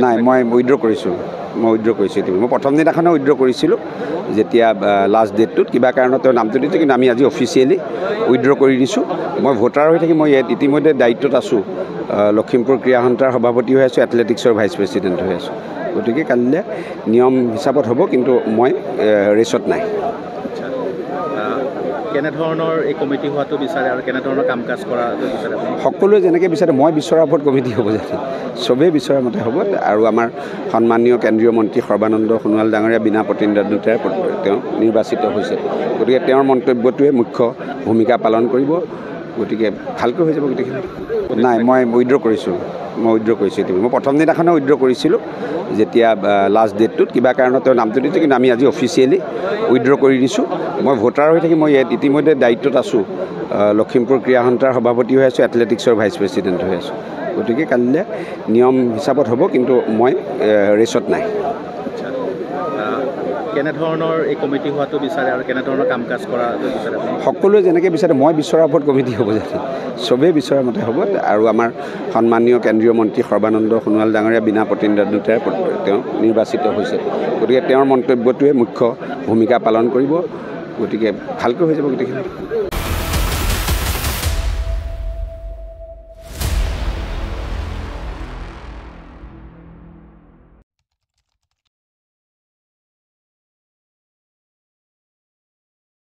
নাই মই উইথড্ৰ কৰিছোঁ মই প্ৰথম দিনাখনে উইথড্ৰ কৰিছিলোঁ যেতিয়া লাষ্ট ডেটটোত কিবা কাৰণত তেওঁৰ নামটো দিছে কিন্তু আমি আজি অফিচিয়েলি উইথড্ৰ কৰি দিছোঁ মই ভোটাৰ হৈ থাকি মই ইতিমধ্যে দায়িত্বত আছোঁ লখিমপুৰ ক্ৰীড়া সন্থাৰ সভাপতি হৈ আছোঁ এথলেটিক্সৰ ভাইচ প্ৰেছিডেণ্ট হৈ আছোঁ গতিকে কালিলৈ নিয়ম হিচাপত হ'ব কিন্তু মই ৰেচত নাই কেনেধৰণৰ এই কমিটি হোৱাটো বিচাৰে আৰু কেনেধৰণৰ কাম কাজ কৰা বিচাৰে সকলোৱে যেনেকৈ বিচাৰে মই বিচৰাৰ ওপৰত কমিটি হ'ব যাতে চবেই বিচৰাৰ মতে হ'ব আৰু আমাৰ সন্মানীয় কেন্দ্ৰীয় মন্ত্ৰী সৰ্বানন্দ সোণোৱাল ডাঙৰীয়া বিনা প্ৰতিদ্বন্দ্বিতাৰে তেওঁ নিৰ্বাচিত হৈছে গতিকে তেওঁৰ মন্তব্যটোৱে মুখ্য ভূমিকা পালন কৰিব গতিকে ভালকৈ হৈ যাব গোটেইখিনি নাই মই উইথড্ৰ কৰিছোঁ মই প্ৰথম দিনাখনে উইথড্ৰ কৰিছিলোঁ যেতিয়া লাষ্ট ডেটটোত কিবা কাৰণত তেওঁৰ নামটো দিছে কিন্তু আমি আজি অফিচিয়েলি উইথড্ৰ কৰি দিছোঁ মই ভোটাৰ হৈ থাকি মই ইতিমধ্যে দায়িত্বত আছোঁ লখিমপুৰ ক্ৰীড়া সন্থাৰ সভাপতি হৈ আছোঁ এথলেটিক্সৰ ভাইচ প্ৰেছিডেণ্ট হৈ আছোঁ গতিকে কালিলৈ নিয়ম হিচাপত হ'ব কিন্তু মই ৰেচত নাই কেনেধৰণৰ এই কমিটি হোৱাটো বিচাৰে আৰু কেনেধৰণৰ কাম কাজ কৰা বিচাৰে সকলোৱে যেনেকৈ বিচাৰে মই বিচৰাৰ ওপৰত কমিটি হ'ব যাতে চবেই বিচৰাৰ মতে হ'ব আৰু আমাৰ সন্মানীয় কেন্দ্ৰীয় মন্ত্ৰী সৰ্বানন্দ সোণোৱাল ডাঙৰীয়া বিনা প্ৰতিদ্বন্দ্বিতাৰে তেওঁ নিৰ্বাচিত হৈছে গতিকে তেওঁৰ মন্তব্যটোৱে মুখ্য ভূমিকা পালন কৰিব গতিকে ভালকৈ হৈ যাব গোটেইখিনি